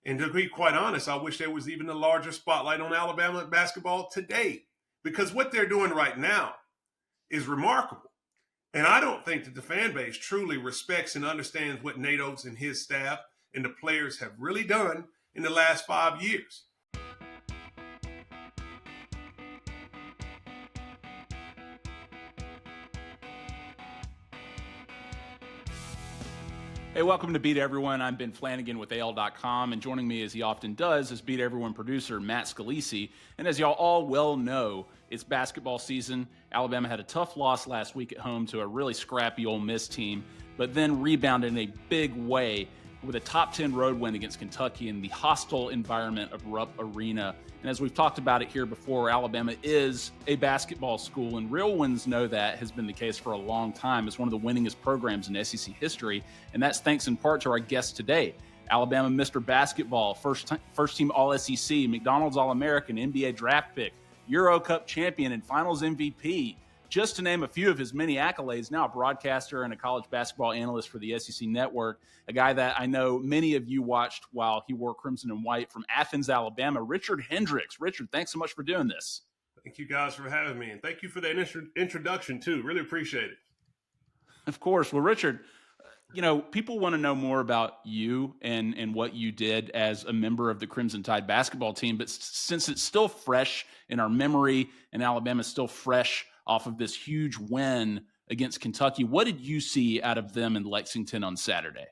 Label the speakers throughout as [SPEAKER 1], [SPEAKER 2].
[SPEAKER 1] And to be quite honest, I wish there was even a larger spotlight on Alabama basketball today, because what they're doing right now is remarkable. And I don't think that the fan base truly respects and understands what Nate Oats and his staff and the players have really done in the last 5 years.
[SPEAKER 2] Hey, welcome to Beat Everyone. I'm Ben Flanagan with AL.com, and joining me, as he often does, is Beat Everyone producer Matt Scalici. And as y'all all well know, it's basketball season. Alabama had a tough loss last week at home to a really scrappy Ole Miss team, but then rebounded in a big way with a top 10 road win against Kentucky in the hostile environment of Rupp Arena. And as we've talked about it here before, Alabama is a basketball school, and real ones know that has been the case for a long time. It's one of the winningest programs in SEC history, and that's thanks in part to our guest today, Alabama Mr. Basketball, first team All-SEC, McDonald's All-American, NBA draft pick, Euro Cup champion, and Finals MVP. Just to name a few of his many accolades, now a broadcaster and a college basketball analyst for the SEC Network, a guy that I know many of you watched while he wore crimson and white from Athens, Alabama, Richard Hendrix. Richard, thanks so much for doing this.
[SPEAKER 1] Thank you guys for having me, and thank you for that introduction too. Really appreciate it.
[SPEAKER 2] Of course. Well, Richard, you know, people want to know more about you and what you did as a member of the Crimson Tide basketball team, but since it's still fresh in our memory and Alabama's still fresh off of this huge win against Kentucky, what did you see out of them in Lexington on Saturday?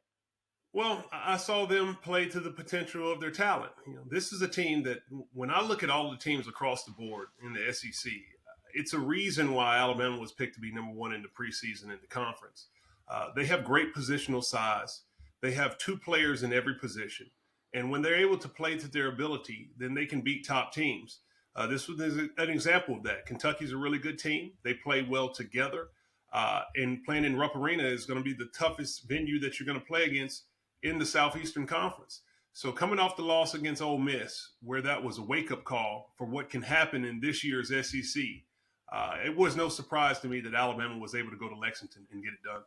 [SPEAKER 1] Well, I saw them play to the potential of their talent. This is a team that, when I look at all the teams across the board in the SEC, it's a reason why Alabama was picked to be number one in the preseason in the conference. They have great positional size. They have two players in every position. And when they're able to play to their ability, then they can beat top teams. This was an example of that. Kentucky's a really good team. They play well together. And playing in Rupp Arena is going to be the toughest venue that you're going to play against in the Southeastern Conference. So coming off the loss against Ole Miss, where that was a wake-up call for what can happen in this year's SEC, it was no surprise to me that Alabama was able to go to Lexington and get it done.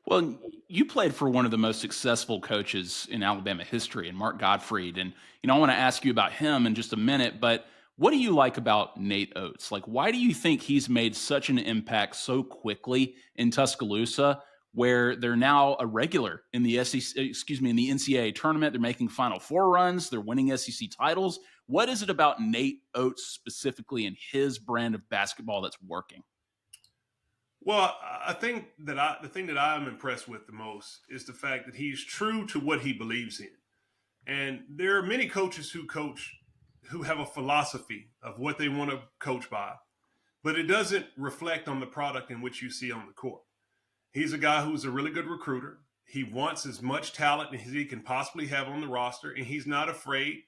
[SPEAKER 2] Well, you played for one of the most successful coaches in Alabama history, and Mark Gottfried. And, I want to ask you about him in just a minute, but what do you like about Nate Oats? Like, why do you think he's made such an impact so quickly in Tuscaloosa, where they're now a regular in the in the NCAA tournament? They're making Final Four runs. They're winning SEC titles. What is it about Nate Oats specifically and his brand of basketball that's working?
[SPEAKER 1] Well, I think that the thing that I'm impressed with the most is the fact that he's true to what he believes in. And there are many coaches who have a philosophy of what they want to coach by, but it doesn't reflect on the product in which you see on the court. He's a guy who's a really good recruiter. He wants as much talent as he can possibly have on the roster, and he's not afraid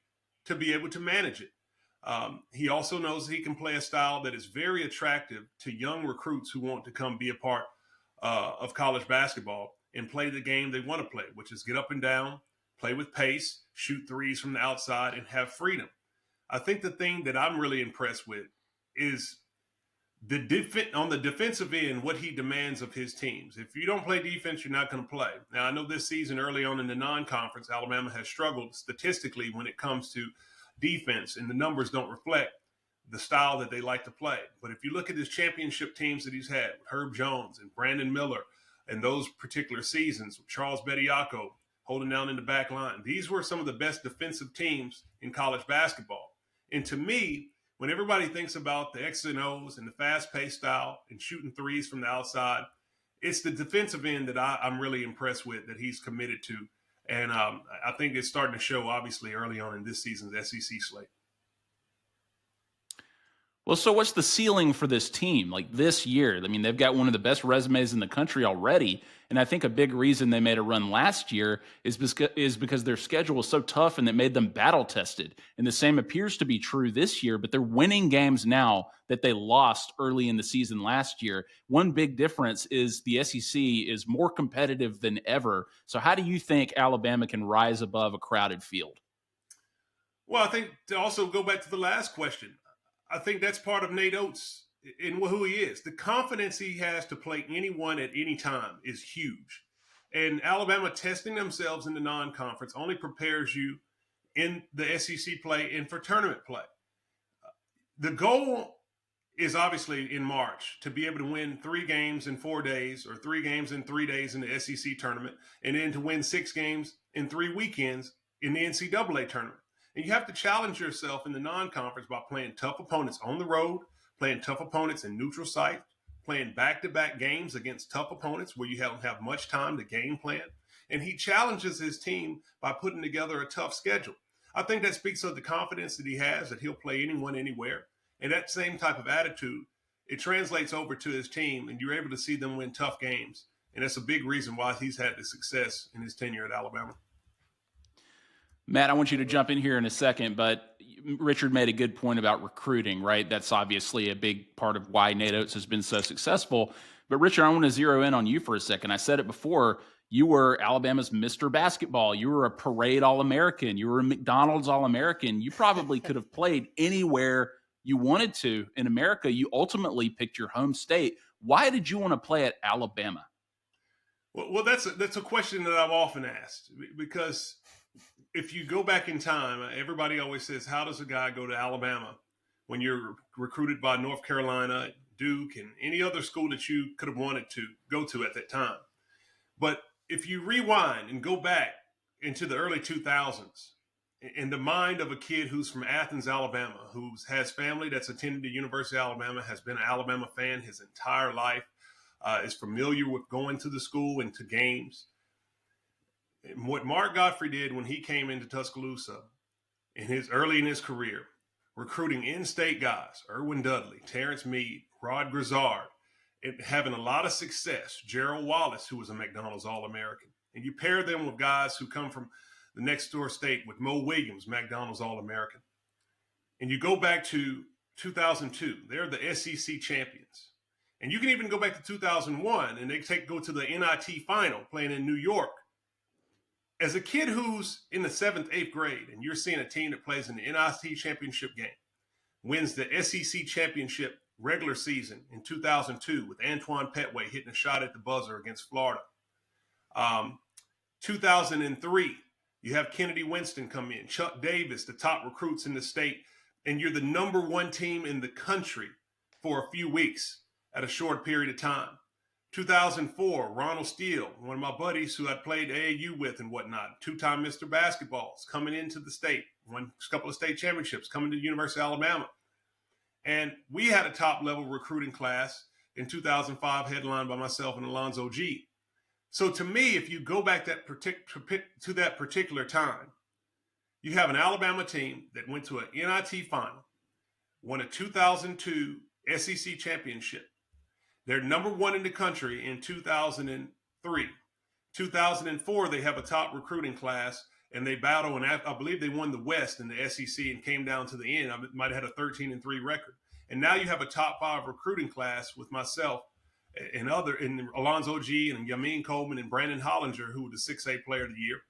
[SPEAKER 1] to be able to manage it. He also knows he can play a style that is very attractive to young recruits who want to come be a part of college basketball and play the game they want to play, which is get up and down, play with pace, shoot threes from the outside, and have freedom. I think the thing that I'm really impressed with is on the defensive end, what he demands of his teams. If you don't play defense, you're not going to play. Now, I know this season early on in the non-conference, Alabama has struggled statistically when it comes to defense, and the numbers don't reflect the style that they like to play. But if you look at his championship teams that he's had, Herb Jones and Brandon Miller, and those particular seasons, Charles Bediako holding down in the back line, these were some of the best defensive teams in college basketball. And to me, when everybody thinks about the X's and O's and the fast-paced style and shooting threes from the outside, it's the defensive end that I'm really impressed with, that he's committed to. And I think it's starting to show, obviously, early on in this season's SEC slate.
[SPEAKER 2] Well, so what's the ceiling for this team? Like this year, I mean, they've got one of the best resumes in the country already. And I think a big reason they made a run last year is because their schedule was so tough and it made them battle tested. And the same appears to be true this year, but they're winning games now that they lost early in the season last year. One big difference is the SEC is more competitive than ever. So how do you think Alabama can rise above a crowded field?
[SPEAKER 1] Well, I think to also go back to the last question, I think that's part of Nate Oats in who he is. The confidence he has to play anyone at any time is huge. And Alabama testing themselves in the non-conference only prepares you in the SEC play and for tournament play. The goal is obviously in March to be able to win 3 games in 4 days or 3 games in 3 days in the SEC tournament, and then to win 6 games in 3 weekends in the NCAA tournament. And you have to challenge yourself in the non-conference by playing tough opponents on the road, playing tough opponents in neutral sites, playing back-to-back games against tough opponents where you don't have much time to game plan. And he challenges his team by putting together a tough schedule. I think that speaks of the confidence that he has that he'll play anyone, anywhere. And that same type of attitude, it translates over to his team, and you're able to see them win tough games. And that's a big reason why he's had the success in his tenure at Alabama.
[SPEAKER 2] Matt, I want you to jump in here in a second, but Richard made a good point about recruiting, right? That's obviously a big part of why Nate Oats has been so successful. But Richard, I want to zero in on you for a second. I said it before. You were Alabama's Mr. Basketball. You were a parade All-American. You were a McDonald's All-American. You probably could have played anywhere you wanted to in America. You ultimately picked your home state. Why did you want to play at Alabama?
[SPEAKER 1] Well, that's a question that I've often asked, because if you go back in time, everybody always says, how does a guy go to Alabama when you're recruited by North Carolina, Duke, and any other school that you could have wanted to go to at that time? But if you rewind and go back into the early 2000s, in the mind of a kid who's from Athens, Alabama, who has family that's attended the University of Alabama, has been an Alabama fan his entire life, is familiar with going to the school and to games. And what Mark Godfrey did when he came into Tuscaloosa early in his career, recruiting in-state guys, Irwin Dudley, Terrence Mead, Rod Grizzard, and having a lot of success, Gerald Wallace, who was a McDonald's All-American. And you pair them with guys who come from the next door state with Mo Williams, McDonald's All-American. And you go back to 2002, they're the SEC champions. And you can even go back to 2001 and they go to the NIT final playing in New York. As a kid who's in the 7th, 8th grade, and you're seeing a team that plays in the NIT championship game, wins the SEC championship regular season in 2002 with Antoine Petway hitting a shot at the buzzer against Florida. 2003, you have Kennedy Winston come in, Chuck Davis, the top recruits in the state, and you're the number 1 team in the country for a few weeks at a short period of time. 2004, Ronald Steele, one of my buddies who I played AAU with and whatnot, 2-time Mr. Basketballs, coming into the state, won a couple of state championships, coming to the University of Alabama. And we had a top-level recruiting class in 2005, headlined by myself and Alonzo G. So to me, if you go back to that particular time, you have an Alabama team that went to an NIT final, won a 2002 SEC championship. They're number 1 in the country in 2003. 2004, they have a top recruiting class, and they battle, and I believe they won the West in the SEC and came down to the end. I might have had a 13-3 record. And now you have a top 5 recruiting class with myself and Alonzo G and Yamin Coleman and Brandon Hollinger, who were the 6A player of the year.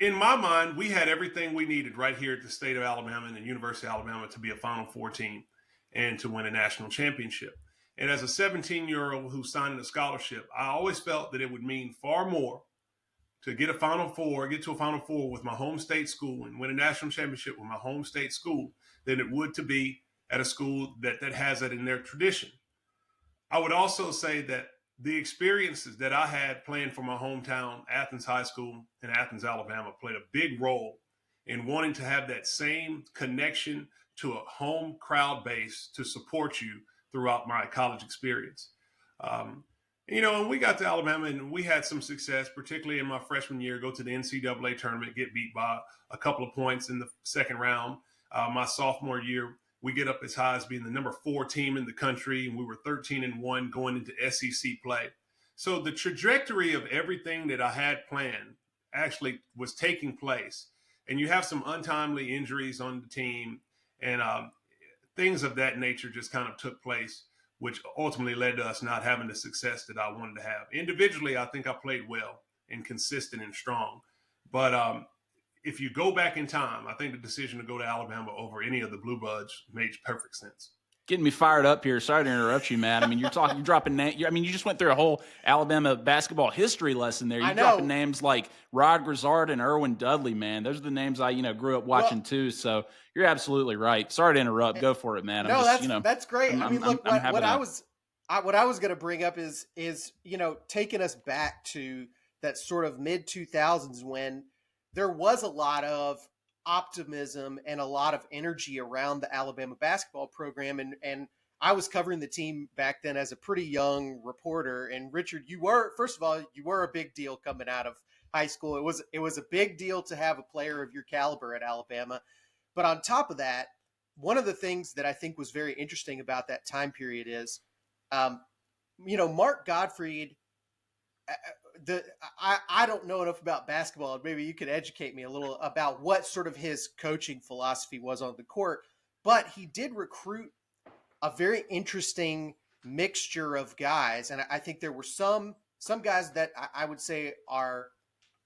[SPEAKER 1] In my mind, we had everything we needed right here at the state of Alabama and the University of Alabama to be a Final Four team and to win a national championship. And as a 17-year-old who signed a scholarship, I always felt that it would mean far more to get to a Final Four with my home state school and win a national championship with my home state school than it would to be at a school that has it in their tradition. I would also say that the experiences that I had playing for my hometown, Athens High School in Athens, Alabama, played a big role in wanting to have that same connection to a home crowd base to support you throughout my college experience. And we got to Alabama and we had some success, particularly in my freshman year, go to the NCAA tournament, get beat by a couple of points in the second round. My sophomore year, we get up as high as being the number 4 team in the country, and we were 13-1 going into SEC play. So the trajectory of everything that I had planned actually was taking place. And you have some untimely injuries on the team, and things of that nature just kind of took place, which ultimately led to us not having the success that I wanted to have. Individually, I think I played well and consistent and strong. But if you go back in time, I think the decision to go to Alabama over any of the Blue Bloods made perfect sense.
[SPEAKER 2] Getting me fired up here. Sorry to interrupt you, Matt. I mean, you're dropping names. I mean, you just went through a whole Alabama basketball history lesson there.
[SPEAKER 3] I
[SPEAKER 2] You're
[SPEAKER 3] know.
[SPEAKER 2] dropping names like Rod Grizzard and Erwin Dudley, man. Those are the names I, grew up watching too. So you're absolutely right. Sorry to interrupt. Go for it, man.
[SPEAKER 3] No, that's great. I mean, look, what I was going to bring up is taking us back to that sort of mid 2000s when there was a lot of optimism and a lot of energy around the Alabama basketball program, and I was covering the team back then as a pretty young reporter. And Richard, first of all, you were a big deal coming out of high school. It was a big deal to have a player of your caliber at Alabama. But on top of that, one of the things that I think was very interesting about that time period is, Mark Gottfried. I don't know enough about basketball. Maybe you could educate me a little about what sort of his coaching philosophy was on the court. But he did recruit a very interesting mixture of guys, and I think there were some guys that I would say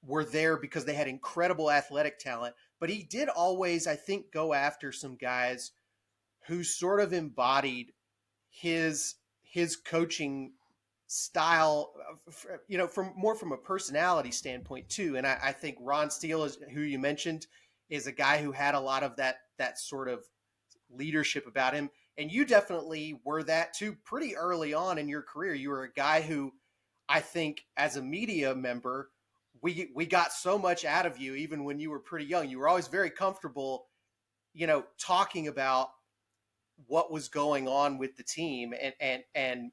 [SPEAKER 3] were there because they had incredible athletic talent. But he did always, I think, go after some guys who sort of embodied his coaching style, from a personality standpoint too. And I think Ron Steele, who you mentioned, is a guy who had a lot of that sort of leadership about him. And you definitely were that too pretty early on in your career. You were a guy who, I think, as a media member, we got so much out of you even when you were pretty young. You were always very comfortable, talking about what was going on with the team, and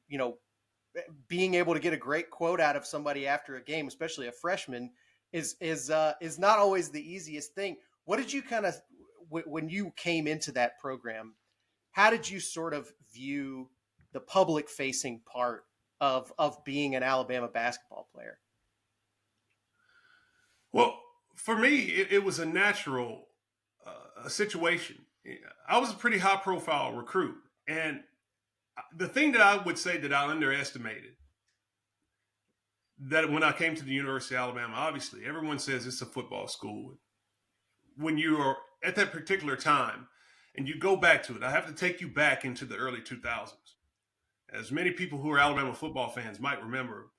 [SPEAKER 3] being able to get a great quote out of somebody after a game, especially a freshman, is not always the easiest thing. What did you kind of, when you came into that program, how did you sort of view the public facing part of being an Alabama basketball player?
[SPEAKER 1] Well, for me, it was a natural situation. I was a pretty high profile recruit. And the thing that I would say that I underestimated, that when I came to the University of Alabama, obviously everyone says it's a football school. When you are at that particular time and you go back to it, I have to take you back into the early 2000s. As many people who are Alabama football fans might remember,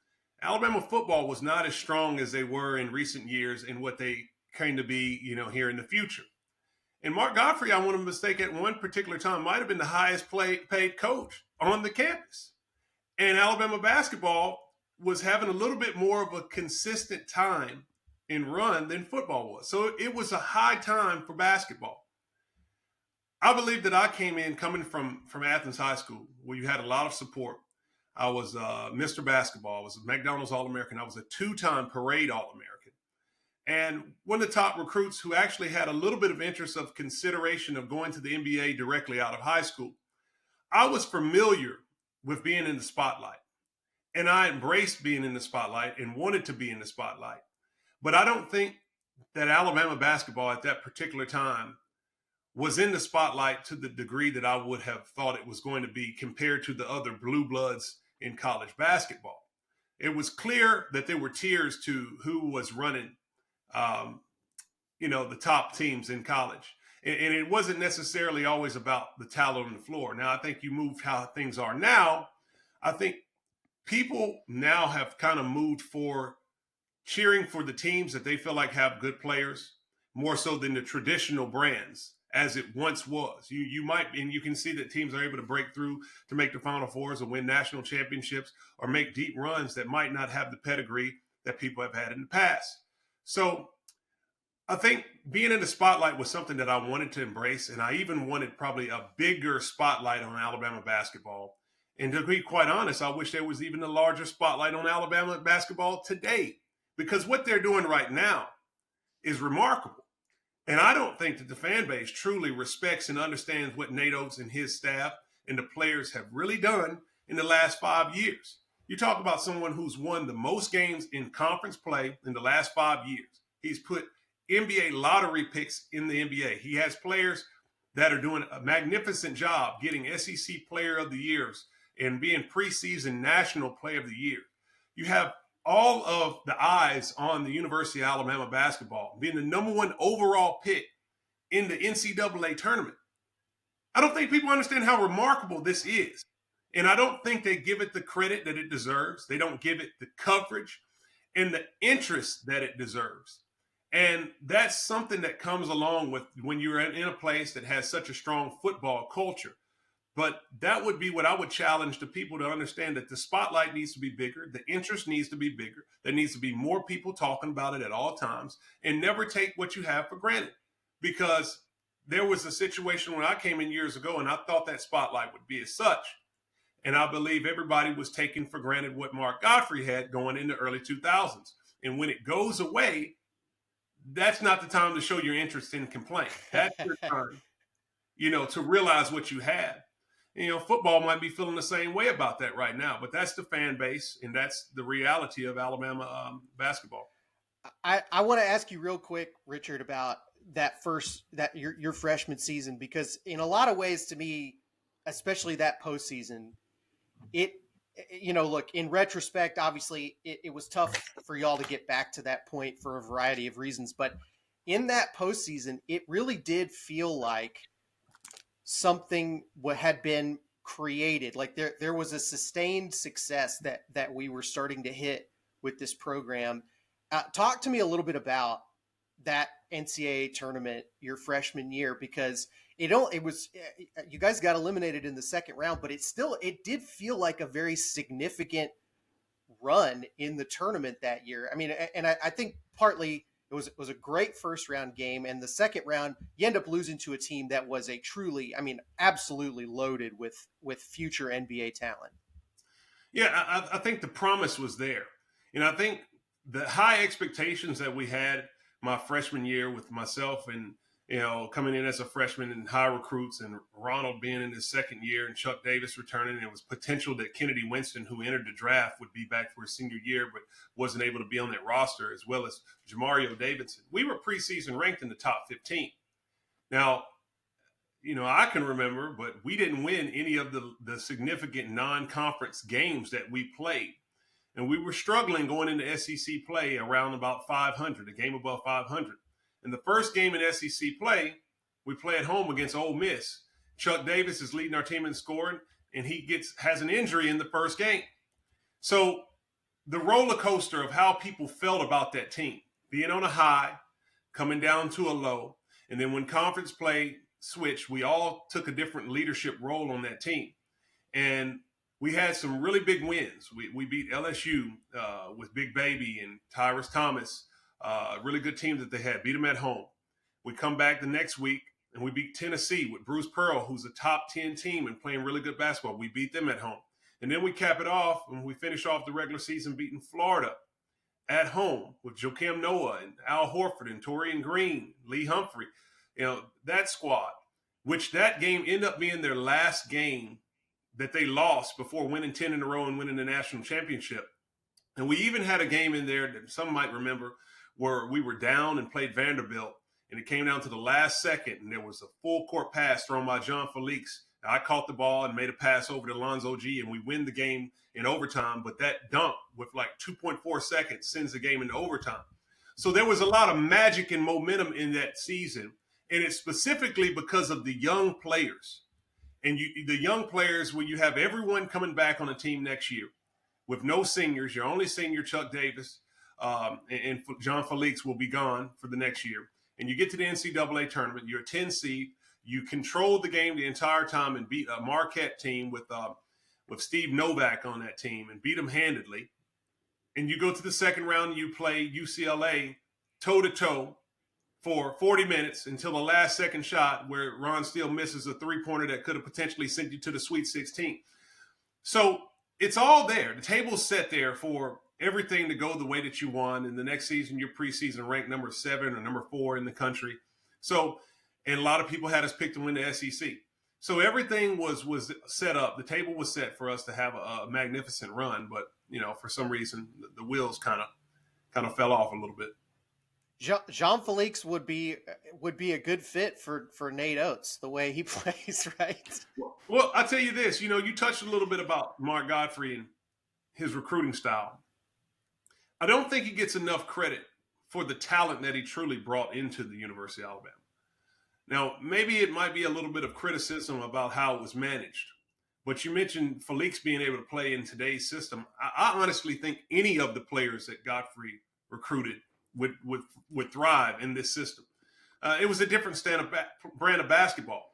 [SPEAKER 1] Alabama football was not as strong as they were in recent years and what they came to be, here in the future. And Mark Gottfried, I want to mistake, at one particular time might have been the highest paid coach on the campus. And Alabama basketball was having a little bit more of a consistent time in run than football was. So it was a high time for basketball. I believe that I came in coming from Athens High School, where you had a lot of support. I was Mr. Basketball. I was a McDonald's All-American. I was a two-time Parade All-American. And one of the top recruits who actually had a little bit of interest of consideration of going to the NBA directly out of high school. I was familiar with being in the spotlight. And I embraced being in the spotlight and wanted to be in the spotlight. But I don't think that Alabama basketball at that particular time was in the spotlight to the degree that I would have thought it was going to be compared to the other blue bloods in college basketball. It was clear that there were tiers to who was running, the top teams in college. And it wasn't necessarily always about the talent on the floor. Now, I think you moved how things are now. I think people now have kind of moved for cheering for the teams that they feel like have good players more so than the traditional brands as it once was. You might, and you can see that teams are able to break through to make the Final Fours or win national championships or make deep runs that might not have the pedigree that people have had in the past. So I think being in the spotlight was something that I wanted to embrace, and I even wanted probably a bigger spotlight on Alabama basketball. And to be quite honest, I wish there was even a larger spotlight on Alabama basketball today, because what they're doing right now is remarkable. And I don't think that the fan base truly respects and understands what Nate Oats and his staff and the players have really done in the last 5 years. You talk about someone who's won the most games in conference play in the last 5 years. He's put NBA lottery picks in the NBA. He has players that are doing a magnificent job getting SEC Player of the Years and being preseason National Player of the Year. You have all of the eyes on the University of Alabama basketball being the number one overall pick in the NCAA tournament. I don't think people understand how remarkable this is. And I don't think they give it the credit that it deserves. They don't give it the coverage and the interest that it deserves. And that's something that comes along with when you're in a place that has such a strong football culture. But that would be what I would challenge the people to understand, that the spotlight needs to be bigger. The interest needs to be bigger. There needs to be more people talking about it at all times, and never take what you have for granted. Because there was a situation when I came in years ago and I thought that spotlight would be as such. And I believe everybody was taking for granted what Mark Godfrey had going in the early 2000s. And when it goes away, that's not the time to show your interest in complaint. That's your time, to realize what you have. Football might be feeling the same way about that right now, but that's the fan base, and that's the reality of Alabama basketball.
[SPEAKER 3] I want to ask you real quick, Richard, about your freshman season, because in a lot of ways, to me, especially that postseason, look, in retrospect, obviously it was tough for y'all to get back to that point for a variety of reasons, but in that postseason, it really did feel like something had been created. Like there was a sustained success that we were starting to hit with this program. Talk to me a little bit about that NCAA tournament your freshman year, because you guys got eliminated in the second round, but it did feel like a very significant run in the tournament that year. I mean, and I think partly it was a great first round game, and the second round you end up losing to a team that was absolutely loaded with future NBA talent.
[SPEAKER 1] Yeah, I think the promise was there. I think the high expectations that we had my freshman year with myself and, coming in as a freshman and high recruits, and Ronald being in his second year and Chuck Davis returning, and it was potential that Kennedy Winston, who entered the draft, would be back for his senior year, but wasn't able to be on that roster, as well as Jamario Davidson. We were preseason ranked in the top 15. Now, I can remember, but we didn't win any of the significant non-conference games that we played. And we were struggling going into SEC play around about 500, a game above 500. And the first game in SEC play, we play at home against Ole Miss. Chuck Davis is leading our team in scoring, and he has an injury in the first game. So the roller coaster of how people felt about that team, being on a high, coming down to a low, and then when conference play switched, we all took a different leadership role on that team. And we had some really big wins. We beat LSU with Big Baby and Tyrus Thomas, a really good team that they had, beat them at home. We come back the next week and we beat Tennessee with Bruce Pearl, who's a top 10 team and playing really good basketball. We beat them at home. And then we cap it off and we finish off the regular season beating Florida at home with Joakim Noah and Al Horford and Torian Green, Lee Humphrey, that squad, which that game ended up being their last game that they lost before winning 10 in a row and winning the national championship. And we even had a game in there that some might remember where we were down and played Vanderbilt, and it came down to the last second, and there was a full court pass thrown by John Felix. I caught the ball and made a pass over to Lonzo G, and we win the game in overtime. But that dunk with like 2.4 seconds sends the game into overtime. So there was a lot of magic and momentum in that season, and it's specifically because of the young players. And the young players, when you have everyone coming back on the team next year with no seniors, your only senior, Chuck Davis, and John Felix will be gone for the next year. And you get to the NCAA tournament, you're a 10 seed, you controlled the game the entire time and beat a Marquette team with Steve Novak on that team and beat them handedly. And you go to the second round and you play UCLA toe-to-toe for 40 minutes until the last second shot where Ron Steele misses a three-pointer that could have potentially sent you to the Sweet 16. So it's all there. The table's set there for everything to go the way that you want. And the next season, you're preseason ranked number 7 or number 4 in the country. So, and a lot of people had us picked to win the SEC. So everything was set up. The table was set for us to have a magnificent run. But, for some reason, the wheels kind of fell off a little bit.
[SPEAKER 3] Jean Felix would be a good fit for Nate Oats, the way he plays, right?
[SPEAKER 1] Well, I'll tell you this. You touched a little bit about Mark Godfrey and his recruiting style. I don't think he gets enough credit for the talent that he truly brought into the University of Alabama. Now, maybe it might be a little bit of criticism about how it was managed. But you mentioned Felix being able to play in today's system. I honestly think any of the players that Godfrey recruited would thrive in this system. It was a different brand of basketball.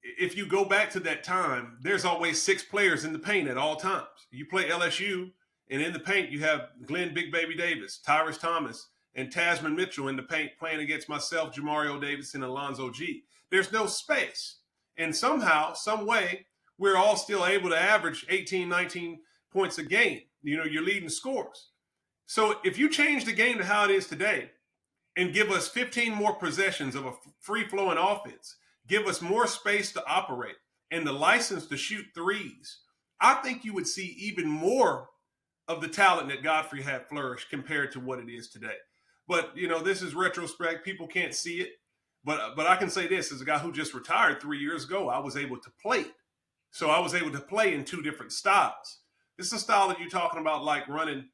[SPEAKER 1] If you go back to that time, there's always 6 players in the paint at all times. You play LSU, and in the paint, you have Glenn Big Baby Davis, Tyrus Thomas, and Tasman Mitchell in the paint playing against myself, Jamario Davis, and Alonzo G. There's no space. And somehow, some way, we're all still able to average 18, 19 points a game. You know, you're leading scores. So if you change the game to how it is today and give us 15 more possessions of a free-flowing offense, give us more space to operate, and the license to shoot threes, I think you would see even more of the talent that Godfrey had flourish compared to what it is today. But, you know, this is retrospect. People can't see it. But I can say this, as a guy who just retired 3 years ago, I was able to play it. So I was able to play in 2 different styles. This is a style that you're talking about, like running,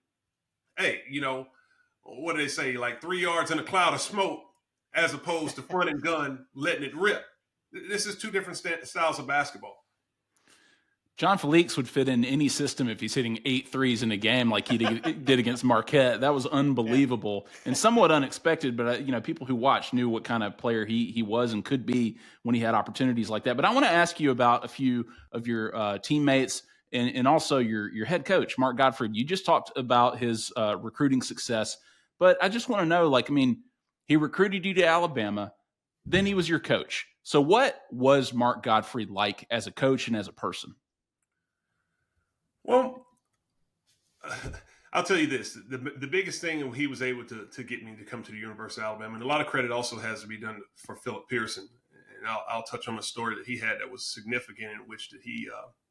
[SPEAKER 1] hey, you know, what do they say, like 3 yards in a cloud of smoke, as opposed to front and gun, letting it rip. This is 2 different styles of basketball.
[SPEAKER 2] John Felix would fit in any system if he's hitting 8 threes in a game like he did against Marquette. That was unbelievable and somewhat unexpected, but you know, people who watched knew what kind of player he was and could be when he had opportunities like that. But I want to ask you about a few of your teammates and also your head coach, Mark Godfrey. You just talked about his recruiting success, but I just want to know, like, I mean, he recruited you to Alabama, then he was your coach. So what was Mark Godfrey like as a coach and as a person?
[SPEAKER 1] Well, I'll tell you this. The biggest thing he was able to get me to come to the University of Alabama, and a lot of credit also has to be done for Philip Pearson. And I'll touch on a story that he had that was significant, in which that he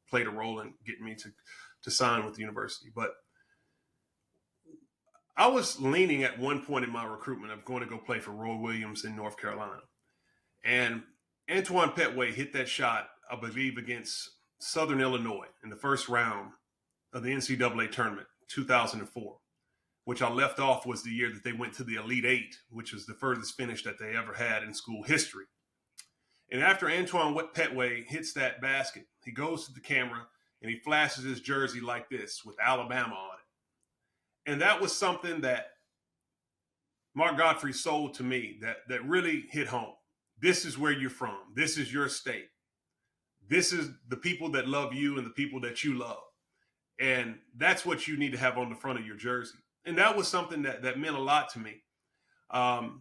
[SPEAKER 1] played a role in getting me to sign with the university. But I was leaning at one point in my recruitment of going to go play for Roy Williams in North Carolina. And Antoine Petway hit that shot, I believe, against Southern Illinois in the first round of the NCAA tournament, 2004, which I left off was the year that they went to the Elite Eight, which was the furthest finish that they ever had in school history. And after Antoine Petway hits that basket, he goes to the camera and he flashes his jersey like this with Alabama on it. And that was something that Mark Godfrey sold to me that really hit home. This is where you're from. This is your state. This is the people that love you and the people that you love. And that's what you need to have on the front of your jersey. And that was something that meant a lot to me. And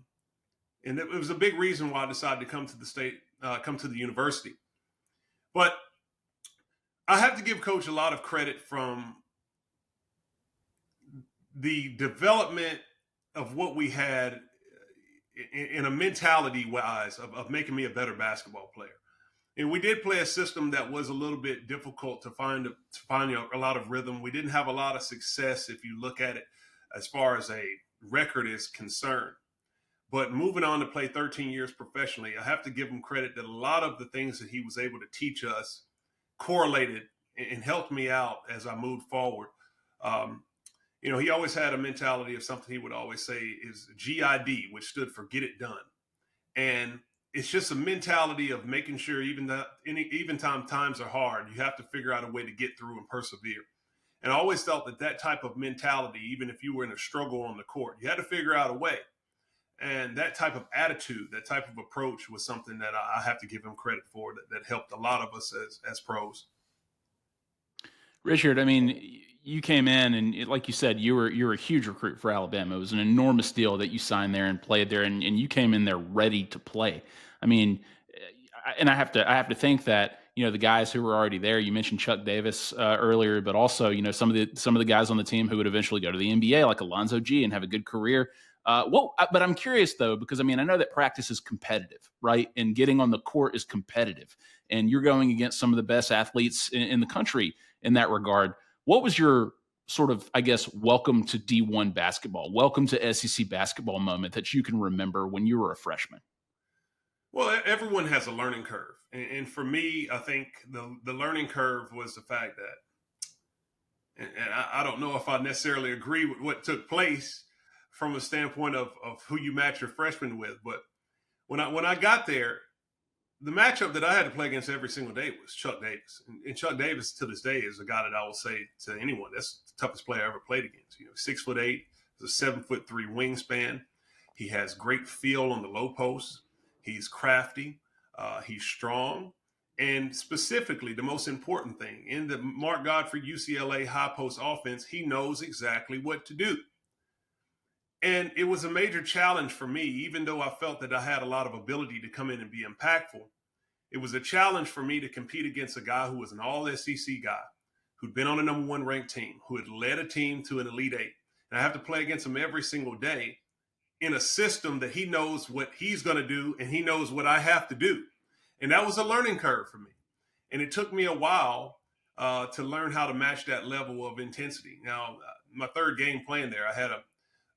[SPEAKER 1] it was a big reason why I decided to come to the state, come to the university. But I have to give Coach a lot of credit from the development of what we had in a mentality wise of making me a better basketball player. And we did play a system that was a little bit difficult to find a lot of rhythm. We didn't have a lot of success if you look at it as far as a record is concerned. But moving on to play 13 years professionally, I have to give him credit that a lot of the things that he was able to teach us correlated and helped me out as I moved forward. You know, he always had a mentality of something he would always say is GID, which stood for get it done. And it's just a mentality of making sure even times are hard, you have to figure out a way to get through and persevere. And I always felt that type of mentality, even if you were in a struggle on the court, you had to figure out a way. And that type of attitude, that type of approach was something that I have to give him credit for that helped a lot of us as pros.
[SPEAKER 2] Richard, I mean, you came in and like you said, you were a huge recruit for Alabama. It was an enormous deal that you signed there and played there, and you came in there ready to play. I mean, and I have to think that, you know, the guys who were already there, you mentioned Chuck Davis earlier, but also, you know, some of the guys on the team who would eventually go to the NBA, like Alonzo G, and have a good career. But I'm curious though, because I mean, I know that practice is competitive, right? And getting on the court is competitive, and you're going against some of the best athletes in the country in that regard. What was your sort of, I guess, welcome to D1 basketball, welcome to SEC basketball moment that you can remember when you were a freshman?
[SPEAKER 1] Well, everyone has a learning curve. And for me, I think the learning curve was the fact that, and I don't know if I necessarily agree with what took place from a standpoint of who you match your freshman with, but When I got there, the matchup that I had to play against every single day was Chuck Davis. And Chuck Davis to this day is a guy that I will say to anyone, that's the toughest player I ever played against. 6'8", a 7'3" wingspan. He has great feel on the low post. He's crafty. He's strong. And specifically, the most important thing, in the Mark Godfrey UCLA high post offense, he knows exactly what to do. And it was a major challenge for me, even though I felt that I had a lot of ability to come in and be impactful. It was a challenge for me to compete against a guy who was an all SEC guy, who'd been on a number one ranked team, who had led a team to an Elite Eight. And I have to play against him every single day in a system that he knows what he's going to do and he knows what I have to do. And that was a learning curve for me. And it took me a while to learn how to match that level of intensity. Now, my third game playing there, I had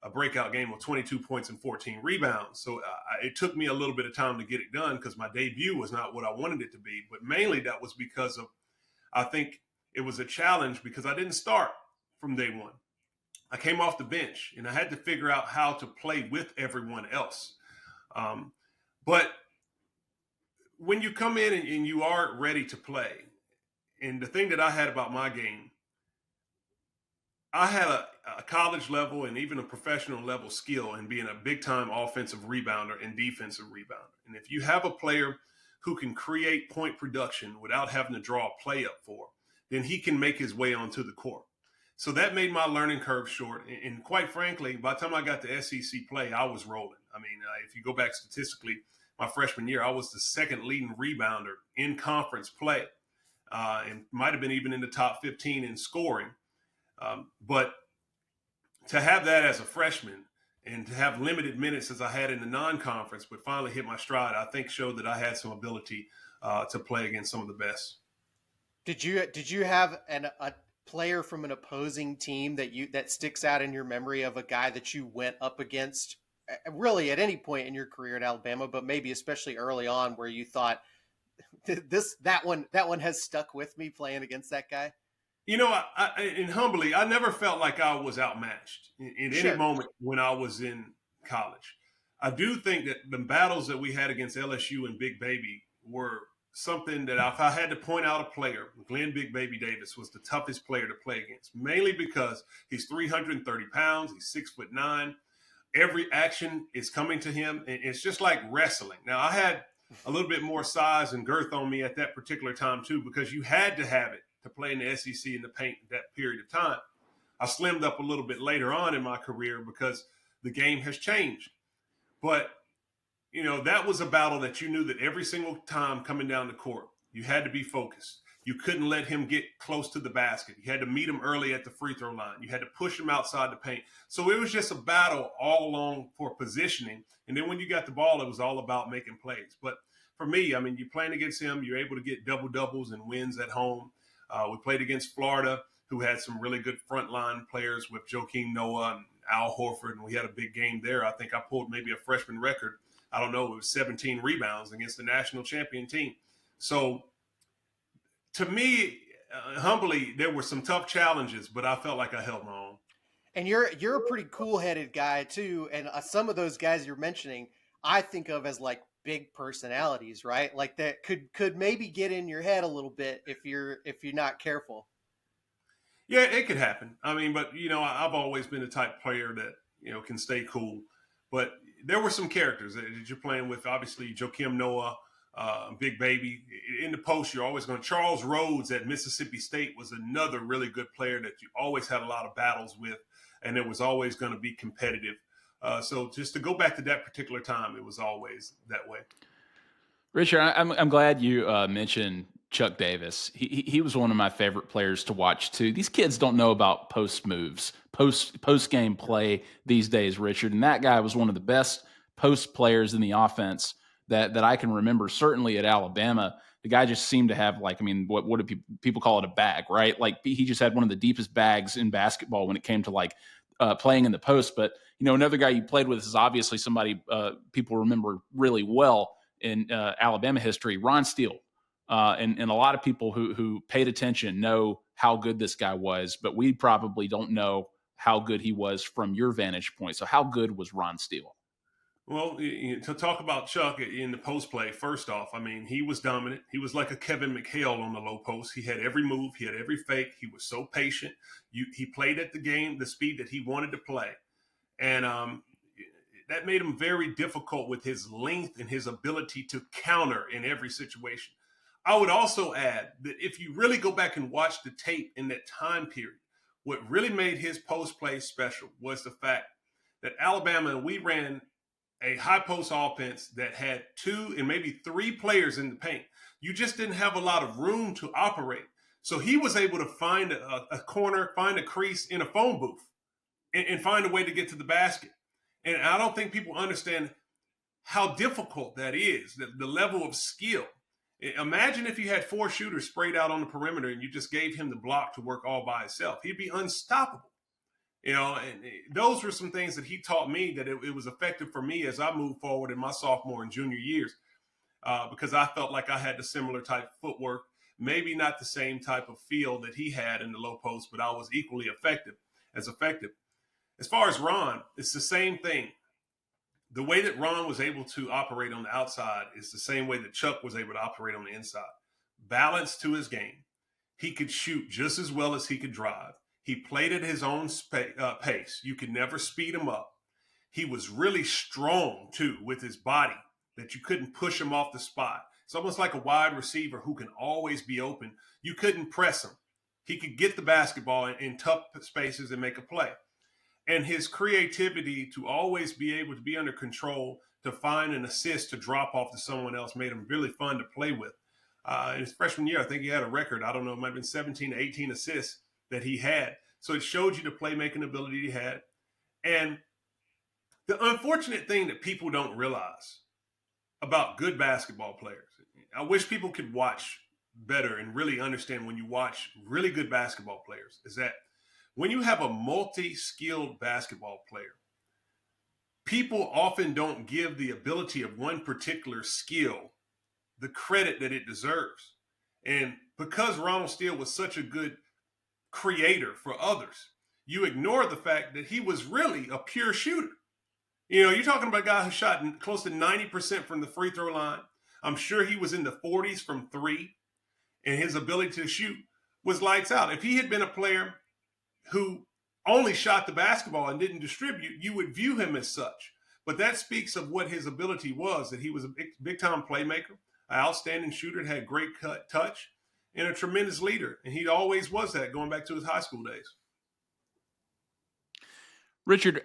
[SPEAKER 1] a breakout game of 22 points and 14 rebounds. So it took me a little bit of time to get it done because my debut was not what I wanted it to be. But mainly that was because of, I think it was a challenge because I didn't start from day one. I came off the bench and I had to figure out how to play with everyone else. But when you come in and you are ready to play, and the thing that I had about my game, I had a college level and even a professional level skill in being a big time offensive rebounder and defensive rebounder. And if you have a player who can create point production without having to draw a play up for, then he can make his way onto the court. So that made my learning curve short. And quite frankly, by the time I got to SEC play, I was rolling. I mean, if you go back statistically, my freshman year, I was the second leading rebounder in conference play and might have been even in the top 15 in scoring. But to have that as a freshman and to have limited minutes as I had in the non-conference, but finally hit my stride, I think showed that I had some ability to play against some of the best.
[SPEAKER 3] Did you have a player from an opposing team that sticks out in your memory of a guy that you went up against, really at any point in your career at Alabama, but maybe especially early on, where you thought that one has stuck with me playing against that guy?
[SPEAKER 1] And humbly, I never felt like I was outmatched in
[SPEAKER 3] Sure.
[SPEAKER 1] any moment when I was in college. I do think that the battles that we had against LSU and Big Baby were something that if I had to point out a player, Glenn Big Baby Davis was the toughest player to play against, mainly because he's 330 pounds, he's 6'9". Every action is coming to him. And it's just like wrestling. Now, I had a little bit more size and girth on me at that particular time, too, because you had to have it to play in the SEC in the paint that period of time. I slimmed up a little bit later on in my career because the game has changed. But, that was a battle that you knew that every single time coming down the court, you had to be focused. You couldn't let him get close to the basket. You had to meet him early at the free throw line. You had to push him outside the paint. So it was just a battle all along for positioning. And then when you got the ball, it was all about making plays. But for me, I mean, you're playing against him. You're able to get double-doubles and wins at home. We played against Florida, who had some really good frontline players with Joakim Noah and Al Horford, and we had a big game there. I think I pulled maybe a freshman record. I don't know, it was 17 rebounds against the national champion team. So to me, humbly, there were some tough challenges, but I felt like I held my own.
[SPEAKER 3] And you're a pretty cool-headed guy too, and some of those guys you're mentioning, I think of as like big personalities, right? Like that could maybe get in your head a little bit if you're not careful.
[SPEAKER 1] Yeah, it could happen. I mean, but I've always been the type of player that can stay cool. But there were some characters that you're playing with. Obviously, Joakim Noah, Big Baby. In the post, you're always going. Charles Rhodes at Mississippi State was another really good player that you always had a lot of battles with, and it was always going to be competitive. So just to go back to that particular time, it was always that way.
[SPEAKER 2] Richard, I'm glad you mentioned Chuck Davis. He was one of my favorite players to watch too. These kids don't know about post moves, post game play these days, Richard. And that guy was one of the best post players in the offense that I can remember. Certainly at Alabama, the guy just seemed to have what do people call it, a bag, right? Like he just had one of the deepest bags in basketball when it came to playing in the post. But another guy you played with is obviously somebody people remember really well in Alabama history, Ron Steele. And a lot of people who paid attention know how good this guy was, but we probably don't know how good he was from your vantage point. So how good was Ron Steele?
[SPEAKER 1] Well, to talk about Chuck in the post play, first off, I mean, he was dominant. He was like a Kevin McHale on the low post. He had every move, he had every fake. He was so patient. He played at the game, the speed that he wanted to play. And that made him very difficult with his length and his ability to counter in every situation. I would also add that if you really go back and watch the tape in that time period, what really made his post play special was the fact that Alabama, we ran a high post offense that had 2 and maybe 3 players in the paint. You just didn't have a lot of room to operate. So he was able to find a corner, find a crease in a phone booth and find a way to get to the basket. And I don't think people understand how difficult that is, the level of skill. Imagine if you had 4 shooters sprayed out on the perimeter and you just gave him the block to work all by himself. He'd be unstoppable. And those were some things that he taught me that it was effective for me as I moved forward in my sophomore and junior years, because I felt like I had the similar type of footwork, maybe not the same type of feel that he had in the low post, but I was equally effective. As far as Ron, it's the same thing. The way that Ron was able to operate on the outside is the same way that Chuck was able to operate on the inside. Balance to his game. He could shoot just as well as he could drive. He played at his own pace. You could never speed him up. He was really strong, too, with his body, that you couldn't push him off the spot. It's almost like a wide receiver who can always be open. You couldn't press him. He could get the basketball in tough spaces and make a play. And his creativity to always be able to be under control, to find an assist to drop off to someone else made him really fun to play with. In his freshman year, I think he had a record. I don't know, it might have been 17 to 18 assists that he had. So it showed you the playmaking ability he had. And the unfortunate thing that people don't realize about good basketball players, I wish people could watch better and really understand when you watch really good basketball players, is that when you have a multi-skilled basketball player, people often don't give the ability of one particular skill the credit that it deserves. And because Ronald Steele was such a good creator for others, you ignore the fact that he was really a pure shooter. You're talking about a guy who shot close to 90% from the free throw line. I'm sure he was in the 40s from 3, and his ability to shoot was lights out. If he had been a player who only shot the basketball and didn't distribute, you would view him as such. But that speaks of what his ability was, that he was a big-time playmaker, an outstanding shooter, had great touch, and a tremendous leader. And he always was that going back to his high school days.
[SPEAKER 2] Richard,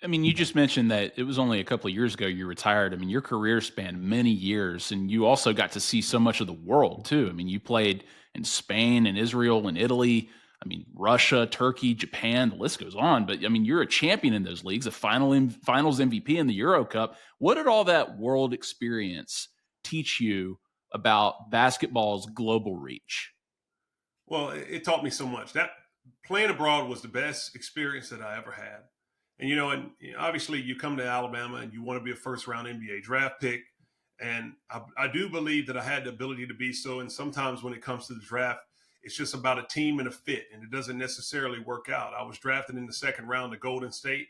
[SPEAKER 2] I mean, you just mentioned that it was only a couple of years ago you retired. I mean, your career spanned many years, and you also got to see so much of the world, too. I mean, you played in Spain and Israel and Italy. I mean, Russia, Turkey, Japan, the list goes on. But, I mean, you're a champion in those leagues, a finals MVP in the Euro Cup. What did all that world experience teach you about basketball's global reach?
[SPEAKER 1] Well, it taught me so much. That playing abroad was the best experience that I ever had. And obviously you come to Alabama and you want to be a first-round NBA draft pick. And I do believe that I had the ability to be so. And sometimes when it comes to the draft, it's just about a team and a fit, and it doesn't necessarily work out. I was drafted in the second round to Golden State,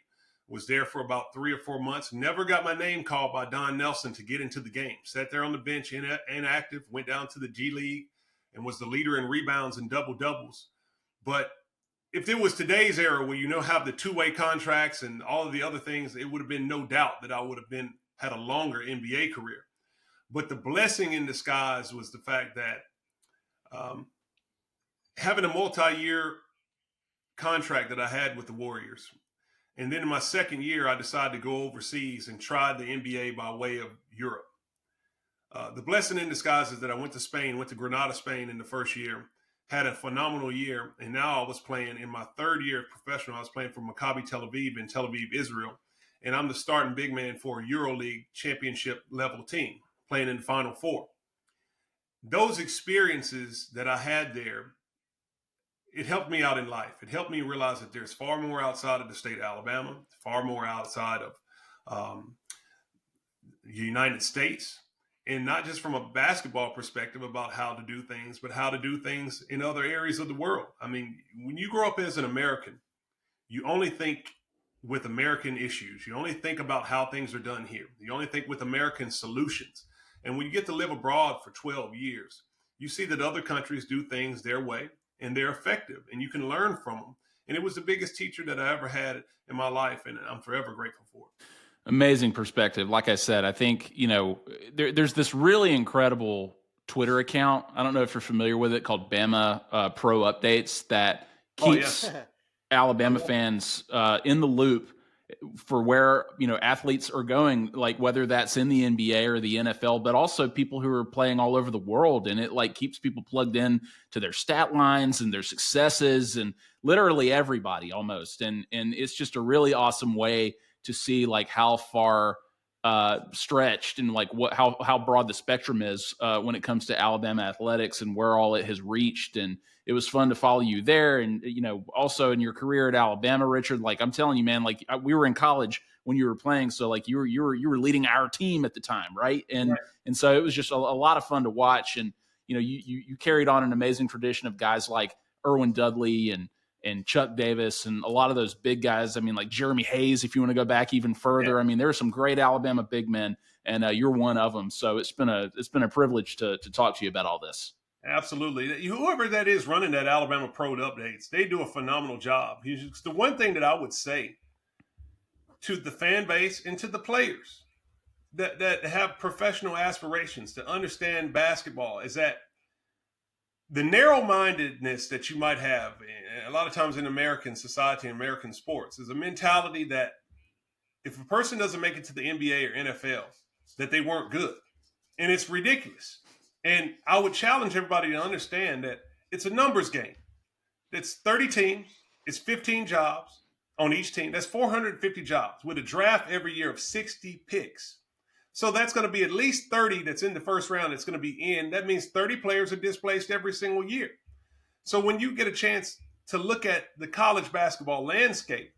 [SPEAKER 1] was there for about 3 or 4 months, never got my name called by Don Nelson to get into the game. Sat there on the bench, inactive, went down to the G League, and was the leader in rebounds and double-doubles. But if it was today's era where have the two-way contracts and all of the other things, it would have been no doubt that I would have had a longer NBA career. But the blessing in disguise was the fact that having a multi-year contract that I had with the Warriors. And then in my second year, I decided to go overseas and try the NBA by way of Europe. The blessing in disguise is that I went to Granada, Spain in the first year, had a phenomenal year. And now I was playing in my third year of professional. I was playing for Maccabi Tel Aviv in Tel Aviv, Israel. And I'm the starting big man for a EuroLeague championship level team playing in the Final Four. Those experiences that I had there, it helped me out in life. It helped me realize that there's far more outside of the state of Alabama, far more outside of the United States, and not just from a basketball perspective about how to do things, but how to do things in other areas of the world. I mean, when you grow up as an American, you only think with American issues. You only think about how things are done here. You only think with American solutions. And when you get to live abroad for 12 years, you see that other countries do things their way and they're effective and you can learn from them. And it was the biggest teacher that I ever had in my life. And I'm forever grateful for it.
[SPEAKER 2] Amazing perspective. Like I said, I think, there's this really incredible Twitter account. I don't know if you're familiar with it, called Bama Pro Updates, that
[SPEAKER 1] Oh,
[SPEAKER 2] keeps
[SPEAKER 1] yes.
[SPEAKER 2] Alabama fans in the loop for where athletes are going, like whether that's in the NBA or the NFL, but also people who are playing all over the world, and it like keeps people plugged in to their stat lines and their successes and literally everybody almost, and it's just a really awesome way to see like how far stretched and like how broad the spectrum is when it comes to Alabama athletics and where all it has reached. And it was fun to follow you there. And, also in your career at Alabama, Richard, like I'm telling you, man, like we were in college when you were playing. So like you were leading our team at the time. Right. And so it was just a lot of fun to watch. And, you carried on an amazing tradition of guys like Erwin Dudley and Chuck Davis and a lot of those big guys. I mean, like Jeremy Hayes, if you want to go back even further. Yeah. I mean, there are some great Alabama big men, and you're one of them. So it's been a privilege to talk to you about all this.
[SPEAKER 1] Absolutely. Whoever that is running that Alabama Pro Updates, they do a phenomenal job. It's the one thing that I would say to the fan base and to the players that have professional aspirations to understand basketball is that the narrow-mindedness that you might have a lot of times in American society and American sports is a mentality that if a person doesn't make it to the NBA or NFL, that they weren't good. And it's ridiculous. And I would challenge everybody to understand that it's a numbers game. It's 30 teams. It's 15 jobs on each team. That's 450 jobs with a draft every year of 60 picks. So that's going to be at least 30 that's in the first round that's going to be in. That means 30 players are displaced every single year. So when you get a chance to look at the college basketball landscape,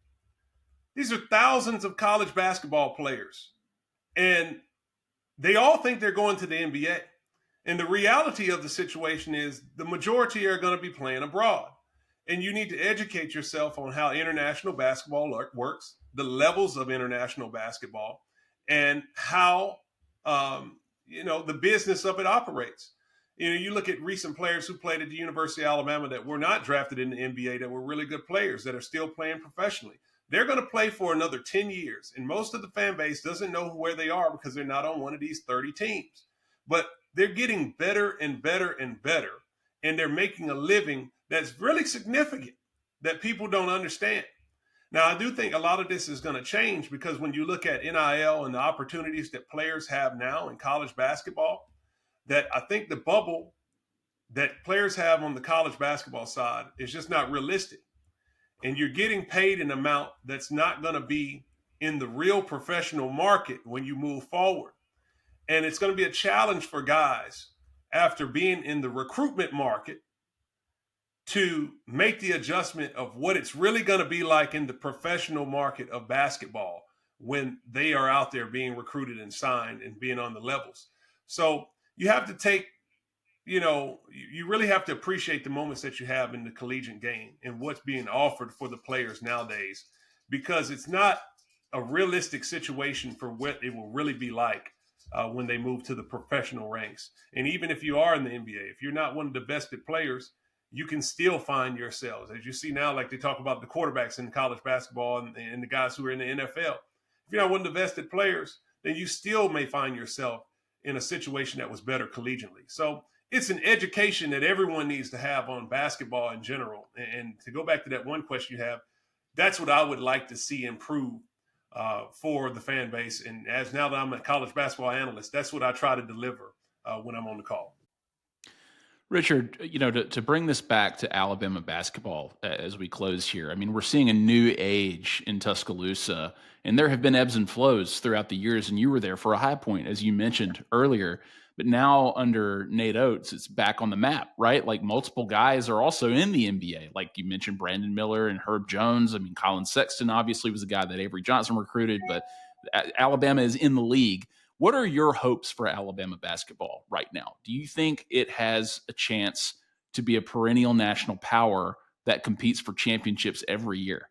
[SPEAKER 1] these are thousands of college basketball players. And they all think they're going to the NBA. And the reality of the situation is the majority are going to be playing abroad. And you need to educate yourself on how international basketball works, the levels of international basketball, and how the business of it operates. You look at recent players who played at the University of Alabama that were not drafted in the NBA that were really good players that are still playing professionally. They're going to play for another 10 years. And most of the fan base doesn't know where they are because they're not on one of these 30 teams. But they're getting better and better and better. And they're making a living that's really significant that people don't understand. Now, I do think a lot of this is going to change because when you look at NIL and the opportunities that players have now in college basketball, that I think the bubble that players have on the college basketball side is just not realistic. And you're getting paid an amount that's not going to be in the real professional market when you move forward. And it's going to be a challenge for guys after being in the recruitment market to make the adjustment of what it's really going to be like in the professional market of basketball when they are out there being recruited and signed and being on the levels. So you have to take, you really have to appreciate the moments that you have in the collegiate game and what's being offered for the players nowadays, because it's not a realistic situation for what it will really be like when they move to the professional ranks. And even if you are in the NBA, if you're not one of the vested players, you can still find yourselves. As you see now, like they talk about the quarterbacks in college basketball and the guys who are in the NFL. If you're not one of the vested players, then you still may find yourself in a situation that was better collegiately. So it's an education that everyone needs to have on basketball in general. And to go back to that one question you have, that's what I would like to see improve for the fan base. And as now that I'm a college basketball analyst, that's what I try to deliver when I'm on the call.
[SPEAKER 2] Richard, to bring this back to Alabama basketball as we close here, I mean, we're seeing a new age in Tuscaloosa, and there have been ebbs and flows throughout the years, and you were there for a high point, as you mentioned earlier. But now under Nate Oats, it's back on the map, right? Like multiple guys are also in the NBA. Like you mentioned, Brandon Miller and Herb Jones. I mean, Colin Sexton obviously was a guy that Avery Johnson recruited, but Alabama is in the league. What are your hopes for Alabama basketball right now? Do you think it has a chance to be a perennial national power that competes for championships every year?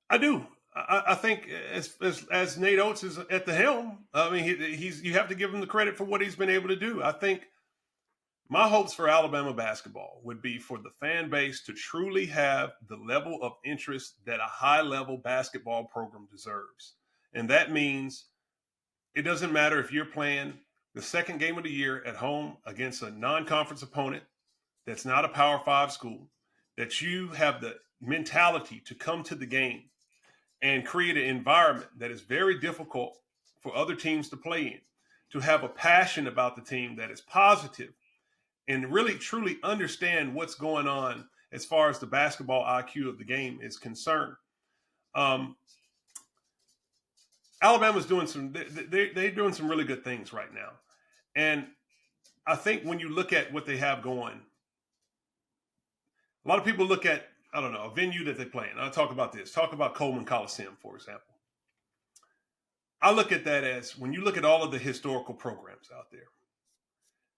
[SPEAKER 1] I do. I think as Nate Oats is at the helm, I mean, you have to give him the credit for what he's been able to do. I think my hopes for Alabama basketball would be for the fan base to truly have the level of interest that a high-level basketball program deserves. And that means it doesn't matter if you're playing the second game of the year at home against a non-conference opponent that's not a Power 5 school, that you have the mentality to come to the game and create an environment that is very difficult for other teams to play in, to have a passion about the team that is positive, and really truly understand what's going on as far as the basketball IQ of the game is concerned. Alabama's doing they're doing some really good things right now. And I think when you look at what they have going, a lot of people look at, I don't know, a venue that they play in. I'll talk about this. Talk about Coleman Coliseum, for example. I look at that as, when you look at all of the historical programs out there,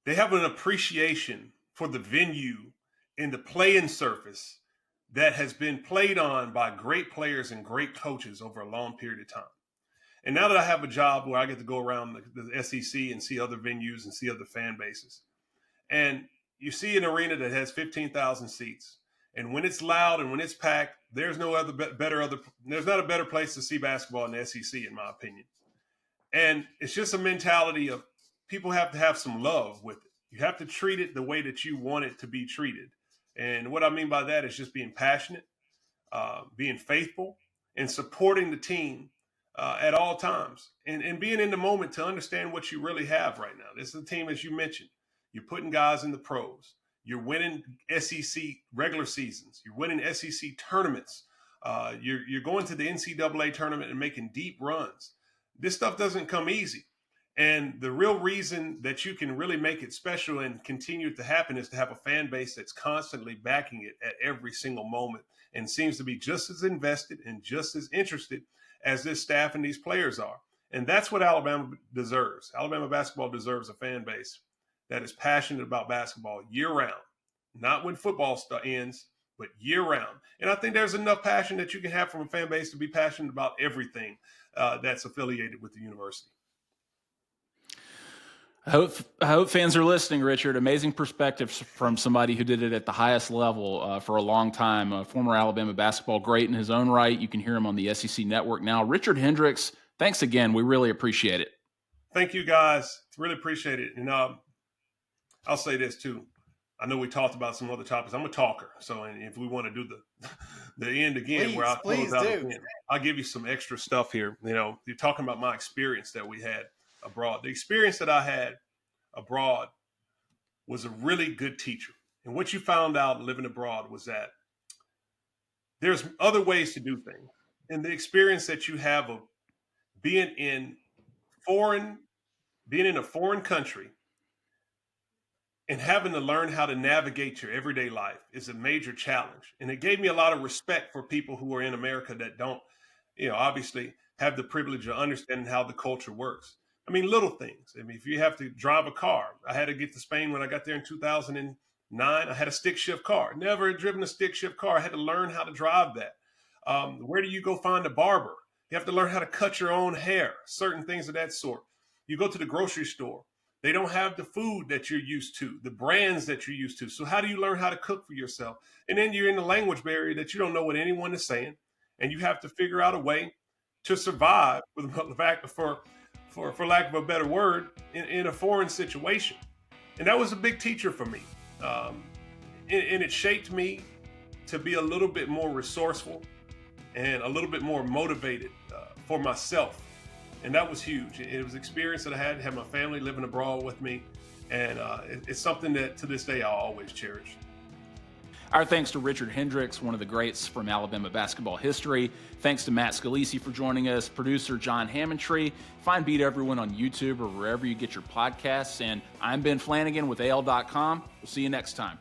[SPEAKER 1] they have an appreciation for the venue and the playing surface that has been played on by great players and great coaches over a long period of time. And now that I have a job where I get to go around the SEC and see other venues and see other fan bases, and you see an arena that has 15,000 seats, and when it's loud and when it's packed, there's no other there's not a better place to see basketball in the SEC, in my opinion. And it's just a mentality of people have to have some love with it. You have to treat it the way that you want it to be treated. And what I mean by that is just being passionate, being faithful, and supporting the team at all times, and being in the moment to understand what you really have right now. This is a team, as you mentioned, you're putting guys in the pros. You're winning SEC regular seasons. You're winning SEC tournaments. You're going to the NCAA tournament and making deep runs. This stuff doesn't come easy. And the real reason that you can really make it special and continue to happen is to have a fan base that's constantly backing it at every single moment and seems to be just as invested and just as interested as this staff and these players are. And that's what Alabama deserves. Alabama basketball deserves a fan base that is passionate about basketball year-round, not when football ends, but year-round. And I think there's enough passion that you can have from a fan base to be passionate about everything that's affiliated with the university.
[SPEAKER 2] I hope fans are listening, Richard. Amazing perspective from somebody who did it at the highest level for a long time, a former Alabama basketball great in his own right. You can hear him on the SEC Network now. Richard Hendrix, thanks again. We really appreciate it.
[SPEAKER 1] Thank you, guys. Really appreciate it. And I'll say this, too. I know we talked about some other topics. I'm a talker. So if we want to do the end again, where I'll close out again, I'll give you some extra stuff here. You know, you're talking about my experience that we had abroad. The experience that I had abroad was a really good teacher. And what you found out living abroad was that there's other ways to do things. And the experience that you have of being in a foreign country and having to learn how to navigate your everyday life is a major challenge. And it gave me a lot of respect for people who are in America that don't, obviously have the privilege of understanding how the culture works. I mean, little things. I mean, if you have to drive a car, I had to get to Spain when I got there in 2009. I had a stick shift car. Never had driven a stick shift car. I had to learn how to drive that. Where do you go find a barber? You have to learn how to cut your own hair, certain things of that sort. You go to the grocery store. They don't have the food that you're used to, the brands that you're used to. So how do you learn how to cook for yourself? And then you're in the language barrier that you don't know what anyone is saying. And you have to figure out a way to survive, for lack of a better word, in a foreign situation. And that was a big teacher for me. And it shaped me to be a little bit more resourceful and a little bit more motivated for myself. And that was huge. It was an experience that I had to have my family living abroad with me. And it's something that to this day I'll always cherish.
[SPEAKER 2] Our thanks to Richard Hendrix, one of the greats from Alabama basketball history. Thanks to Matt Scalici for joining us, producer John Hammondtree. Find Beat Everyone on YouTube or wherever you get your podcasts. And I'm Ben Flanagan with AL.com. We'll see you next time.